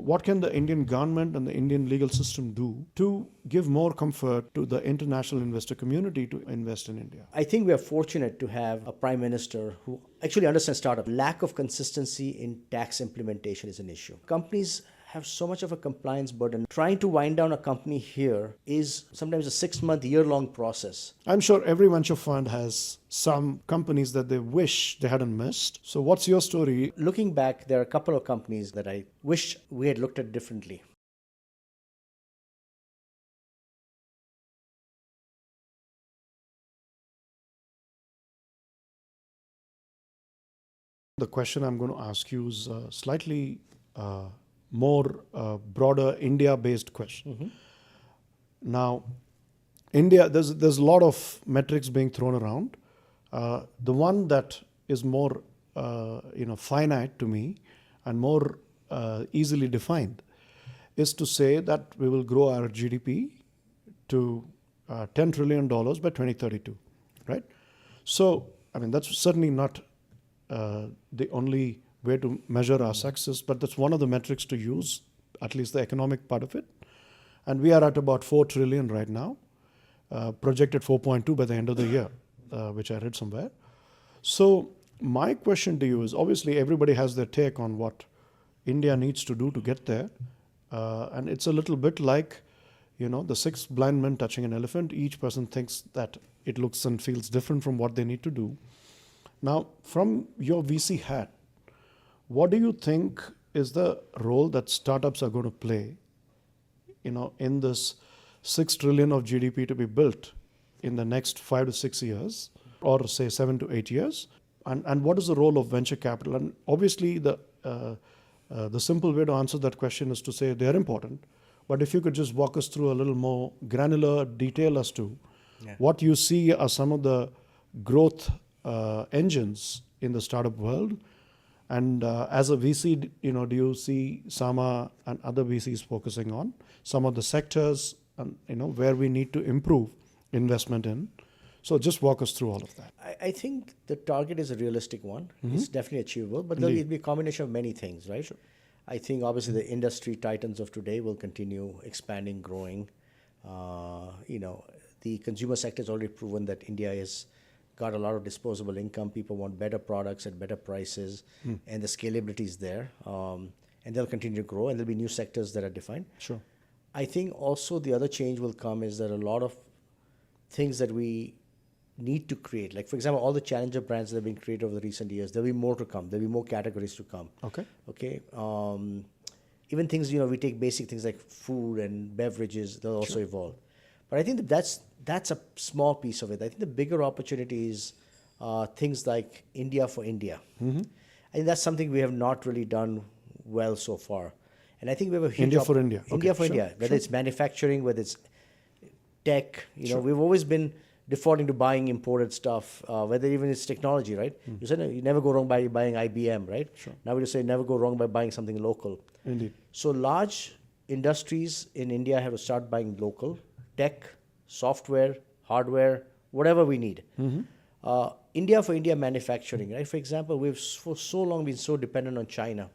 what can the Indian government and the Indian legal system do to give more comfort to the international investor community to invest in India? I think we are fortunate to have a prime minister who actually understands startup. Lack of consistency in tax implementation is an issue. Companies have so much of a compliance burden. Trying to wind down a company here is sometimes a 6-month, year-long process. I'm sure every venture fund has some companies that they wish they hadn't missed. So what's your story? Looking back, there are a couple of companies that I wish we had looked at differently. The question I'm going to ask you is slightly more broader India-based question. Mm-hmm. Now, India, there's a lot of metrics being thrown around. The one that is more finite to me and more easily defined is to say that we will grow our GDP to $10 trillion by 2032, right? So, I mean, that's certainly not the only way to measure our success, but that's one of the metrics to use, at least the economic part of it. And we are at about 4 trillion right now, projected 4.2 by the end of the year, which I read somewhere. So my question to you is, obviously everybody has their take on what India needs to do to get there. And it's a little bit like, the 6 blind men touching an elephant. Each person thinks that it looks and feels different from what they need to do. Now, from your VC hat, what do you think is the role that startups are going to play, in this 6 trillion of GDP to be built in the next 5 to 6 years, or say 7 to 8 years? And what is the role of venture capital? And obviously, the simple way to answer that question is to say they are important. But if you could just walk us through a little more granular detail as to what you see are some of the growth engines in the startup world. And as a VC, do you see Sama and other VCs focusing on some of the sectors and where we need to improve investment in? So just walk us through all of that. I think the target is a realistic one. Mm-hmm. It's definitely achievable, but there'll be a combination of many things, right? Sure. I think obviously the industry titans of today will continue expanding, growing. The consumer sector has already proven that India has got a lot of disposable income. People want better products at better prices, and the scalability is there. And they'll continue to grow, and there'll be new sectors that are defined. Sure. I think also the other change will come is that a lot of things that we need to create, like for example, all the challenger brands that have been created over the recent years, there'll be more to come. There'll be more categories to come. Okay. Even things, we take basic things like food and beverages, they'll also evolve. But I think that's a small piece of it. I think the bigger opportunity is things like India for India. Mm-hmm. I think that's something we have not really done well so far. And I think we have a huge India for India. India for India, whether it's manufacturing, whether it's tech. We've always been defaulting to buying imported stuff, whether even it's technology, right? You said you never go wrong by buying IBM, right? Sure. Now we just say never go wrong by buying something local. Indeed. So large industries in India have to start buying local. Tech, software, hardware, whatever we need. Mm-hmm. India for India manufacturing, right? For example, we've for so long been so dependent on China.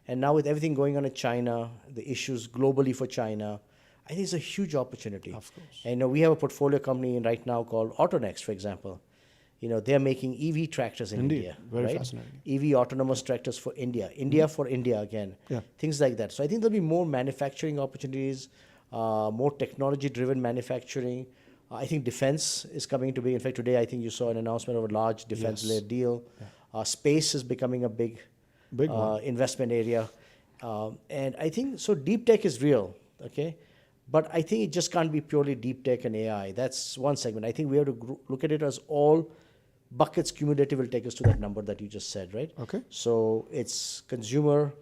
And now with everything going on in China, the issues globally for China, I think it's a huge opportunity. Of course. And we have a portfolio company right now called AutoNext, for example. They're making EV tractors in India. Very fascinating. EV autonomous tractors for India. India for India again. Yeah. Things like that. So I think there'll be more manufacturing opportunities, more technology-driven manufacturing. I think defense is coming to be. In fact, today I think you saw an announcement of a large defense-led deal. Yeah. Space is becoming a big investment area. And I think, so deep tech is real, okay? But I think it just can't be purely deep tech and AI. That's one segment. I think we have to look at it as all buckets cumulative will take us to that number that you just said, right? Okay. So it's consumer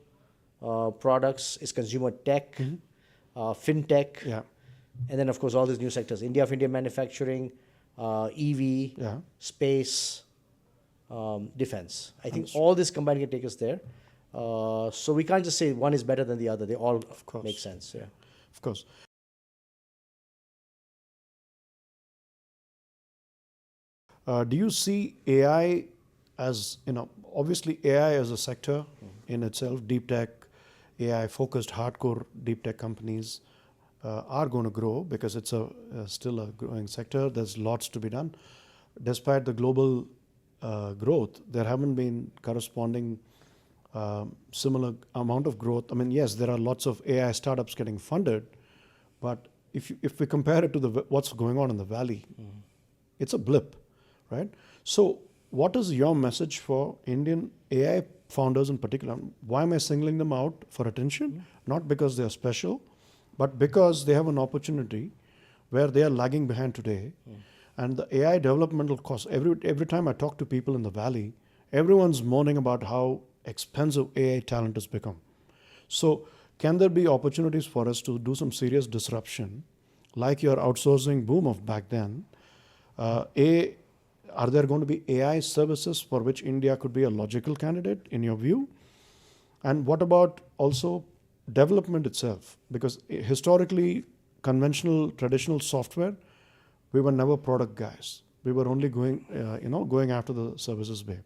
products, it's consumer tech, fintech, and then of course all these new sectors: India for India manufacturing, EV, space, defense. I think all this combined can take us there. So we can't just say one is better than the other. They all make sense. Yeah. Of course. Do you see AI as, obviously AI as a sector in itself, deep tech, AI-focused hardcore deep tech companies are going to grow because it's still a growing sector. There's lots to be done. Despite the global growth, there haven't been corresponding similar amount of growth. I mean, yes, there are lots of AI startups getting funded, but if we compare it to what's going on in the valley, it's a blip, right? So what is your message for Indian AI founders in particular? Why am I singling them out for attention? Not because they are special, but because they have an opportunity where they are lagging behind today. And the AI developmental costs, every time I talk to people in the valley, everyone's moaning about how expensive AI talent has become. So can there be opportunities for us to do some serious disruption, like your outsourcing boom of back then? Are there going to be AI services for which India could be a logical candidate in your view? And what about also development itself? Because historically, conventional, traditional software, we were never product guys. We were only going after the services babe.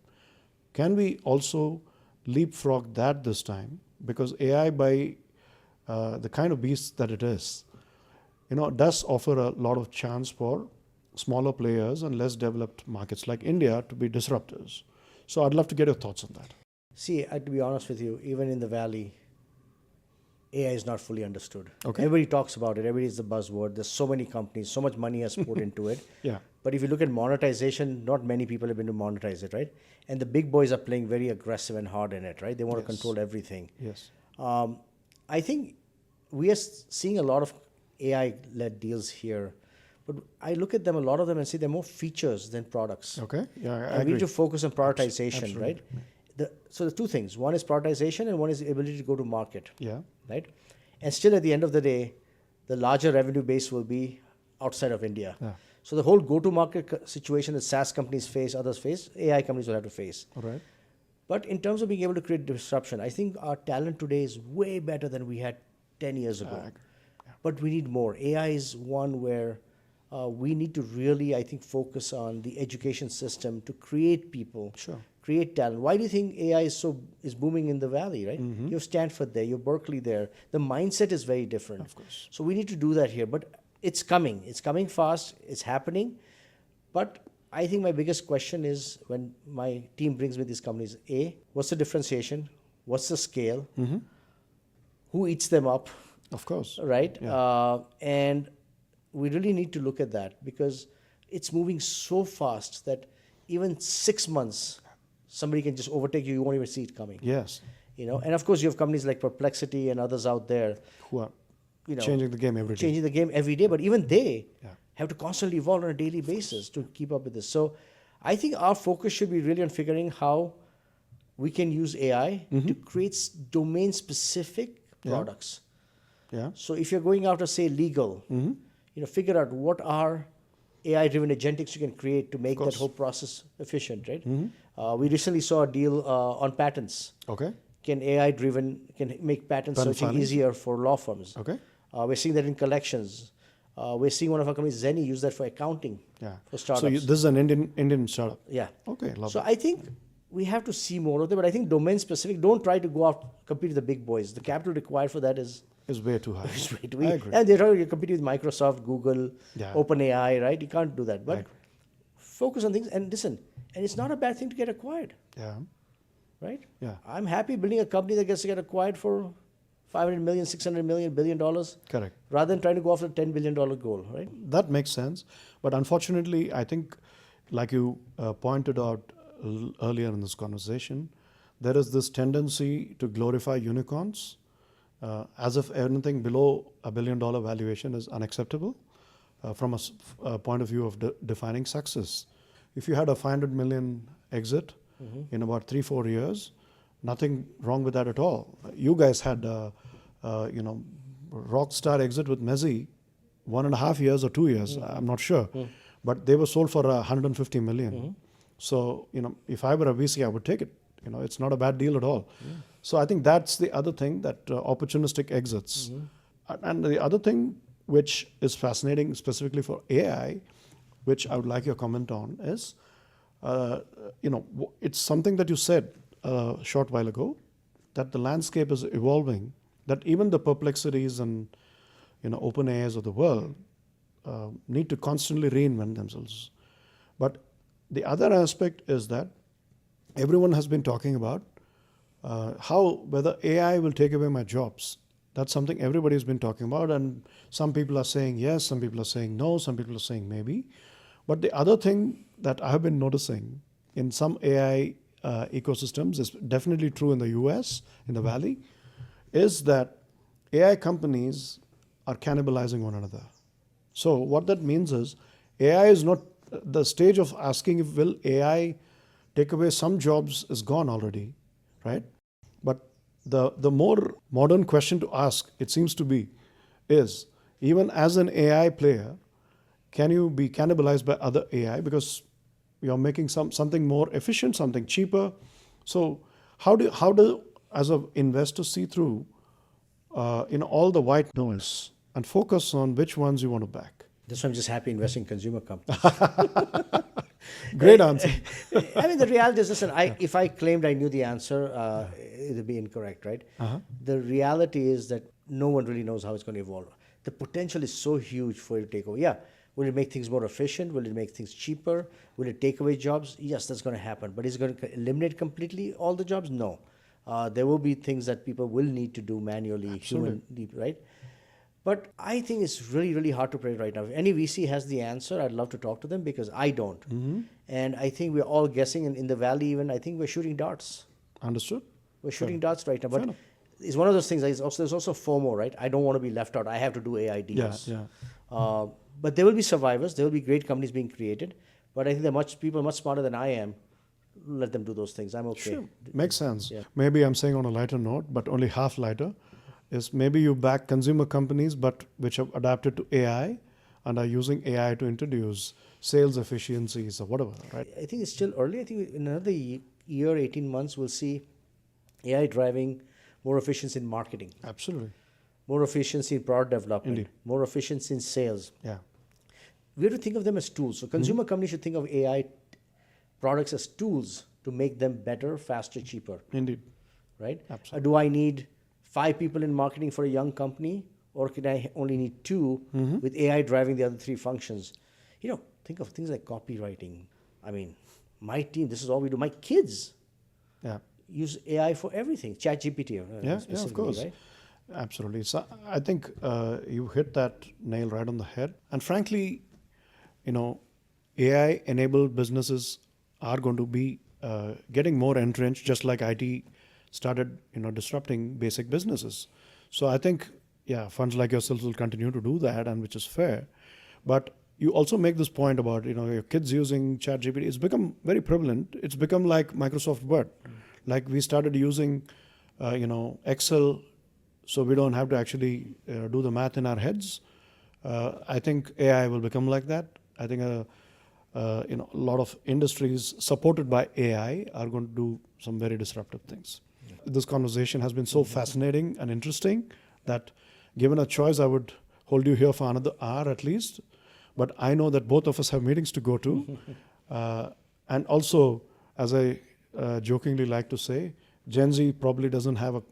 Can we also leapfrog that this time? Because AI, by the kind of beast that it is, does offer a lot of chance for smaller players and less developed markets like India to be disruptors. So I'd love to get your thoughts on that. See, to be honest with you, even in the valley, AI is not fully understood. Okay. Everybody talks about it. Everybody is the buzzword. There's so many companies, so much money has put into it. Yeah. But if you look at monetization, not many people have been to monetize it, right? And the big boys are playing very aggressive and hard in it, right? They want to control everything. Yes. I think we are seeing a lot of AI-led deals here. But I look at them, a lot of them, and see they're more features than products. Okay. Yeah, I and agree. we need to focus on prioritization, Absolutely. right? So the two things. One is prioritization and one is the ability to go to market. Yeah. Right? And still at the end of the day, the larger revenue base will be outside of India. Yeah. So the whole go-to-market situation that SaaS companies face, others face, AI companies will have to face. All right. But in terms of being able to create disruption, I think our talent today is way better than we had 10 years ago. But we need more. AI is one where we need to really, I think, focus on the education system to create people, create talent. Why do you think AI is booming in the valley, right? You have Stanford there, you have Berkeley there. The mindset is very different. Of course. So we need to do that here. But it's coming. It's coming fast. It's happening. But I think my biggest question is when my team brings me these companies, what's the differentiation? What's the scale? Who eats them up? Of course. Right? Yeah. And we really need to look at that because it's moving so fast that even 6 months, somebody can just overtake you. You won't even see it coming. Yes. And of course you have companies like Perplexity and others out there Who are changing the game every day. Changing the game every day, but even they have to constantly evolve on a daily basis to keep up with this. So I think our focus should be really on figuring how we can use AI to create domain-specific products. Yeah. So if you're going after, say, legal, figure out what are AI-driven agentics you can create to make that whole process efficient, right? We recently saw a deal on patents. Okay. Can make patent searching easier for law firms. Okay. We're seeing that in collections. We're seeing one of our companies, Zenny, use that for accounting for startups. So this is an Indian startup. Yeah. Okay, love So it. I think we have to see more of that, but I think domain specific, don't try to go out compete with the big boys. The capital required for that is way too high. I agree. And they're trying to compete with Microsoft, Google, Yeah. OpenAI, right? You can't do that. But focus on things and listen. And it's not a bad thing to get acquired, Yeah. right? Yeah. I'm happy building a company that gets to get acquired for 500 million, 600 million, $1 billion, Correct. rather than trying to go after the $10 billion goal, right? That makes sense. But unfortunately, I think, like you pointed out earlier in this conversation, there is this tendency to glorify unicorns as if anything below $1 billion valuation is unacceptable from a point of view of defining success. If you had a 500 million exit in about 3-4 years, nothing wrong with that at all. You guys had rock star exit with Messi, 1.5 years or 2 years, I'm not sure. But they were sold for 150 million. So, if I were a VC, I would take it. It's not a bad deal at all. So I think that's the other thing, that opportunistic exits. And the other thing which is fascinating specifically for AI, which I would like your comment on, is, it's something that you said a short while ago, that the landscape is evolving that even the perplexities and open AIs of the world need to constantly reinvent themselves. But the other aspect is that everyone has been talking about whether AI will take away my jobs. That's something everybody has been talking about, and some people are saying yes, some people are saying no, some people are saying maybe. But the other thing that I have been noticing in some AI ecosystems is definitely true in the US, in the Valley, is that AI companies are cannibalizing one another. So what that means is AI is not the stage of asking if will AI take away some jobs is gone already, right? But the more modern question to ask, it seems to be, is even as an AI player, can you be cannibalized by other AI because you're making something more efficient, something cheaper? So how do as an investor see through all the white noise and focus on which ones you want to back? That's why I'm just happy investing in consumer companies. Great answer. I mean, the reality is, listen, if I claimed I knew the answer, it would be incorrect, right? The reality is that no one really knows how it's going to evolve. The potential is so huge for it to take over. Yeah. Will it make things more efficient? Will it make things cheaper? Will it take away jobs? Yes, that's going to happen. But is it going to eliminate completely all the jobs? No. There will be things that people will need to do manually, humanly, right? But I think it's really, really hard to predict right now. If any VC has the answer, I'd love to talk to them because I don't. And I think we're all guessing in the Valley even, I think we're shooting darts. Understood. We're shooting darts right now. But it's one of those things, there's also FOMO, right? I don't want to be left out. I have to do AI deals. Yeah. But there will be survivors. There will be great companies being created. But I think there are people much smarter than I am. Let them do those things. I'm okay. Sure. Makes sense. Yeah. Maybe I'm saying on a lighter note, but only half lighter, is maybe you back consumer companies, but which have adapted to AI and are using AI to introduce sales efficiencies or whatever, right? I think it's still early. I think in another year, 18 months, we'll see AI driving more efficiency in marketing, Absolutely. more efficiency in product development, Indeed. more efficiency in sales. Yeah. We have to think of them as tools. So consumer companies should think of AI products as tools to make them better, faster, cheaper, Indeed. right? Absolutely. Do I need 5 people in marketing for a young company, or can I only need 2 with AI driving the other 3 functions? Think of things like copywriting. I mean, my team, this is all we do. My kids Yeah. use AI for everything. ChatGPT, Yeah, of specifically, course. right? Absolutely. So I think you hit that nail right on the head. And frankly, AI-enabled businesses are going to be getting more entrenched, just like IT started, disrupting basic businesses. So I think, funds like yourselves will continue to do that, and which is fair. But you also make this point about, your kids using ChatGPT. It's become very prevalent. It's become like Microsoft Word. Like we started using, Excel, so we don't have to actually do the math in our heads. I think AI will become like that. I think a lot of industries supported by AI are going to do some very disruptive things. This conversation has been so fascinating and interesting that given a choice, I would hold you here for another hour at least. But I know that both of us have meetings to go to. And also, as I jokingly like to say, Gen Z probably doesn't have a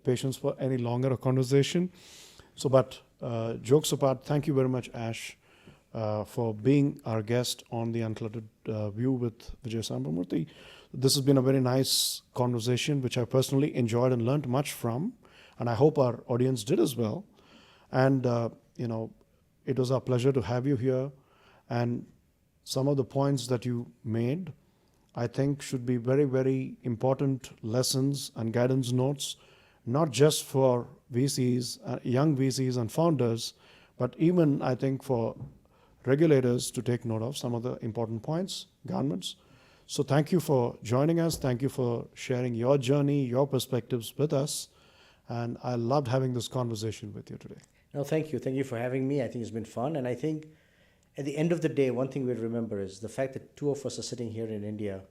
patience for any longer a conversation. So, but jokes apart, thank you very much, Ash, for being our guest on the Uncluttered View with Vijay Sambamurthi. This has been a very nice conversation, which I personally enjoyed and learned much from, and I hope our audience did as well. And, it was our pleasure to have you here, and some of the points that you made, I think should be very, very important lessons and guidance notes, not just for VCs, young VCs and founders, but even I think for regulators to take note of some of the important points, governments. So thank you for joining us. Thank you for sharing your journey, your perspectives with us. And I loved having this conversation with you today. No, thank you. Thank you for having me. I think it's been fun. And I think at the end of the day, one thing we'll remember is the fact that 2 of us are sitting here in India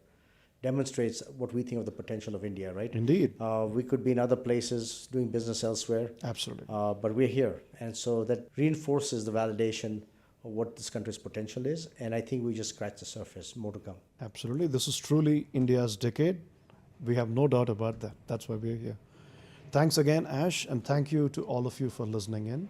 demonstrates what we think of the potential of India, right? Indeed. We could be in other places doing business elsewhere. Absolutely. But we're here. And so that reinforces the validation of what this country's potential is. And I think we just scratched the surface. More to come. Absolutely. This is truly India's decade. We have no doubt about that. That's why we're here. Thanks again, Ash, and thank you to all of you for listening in.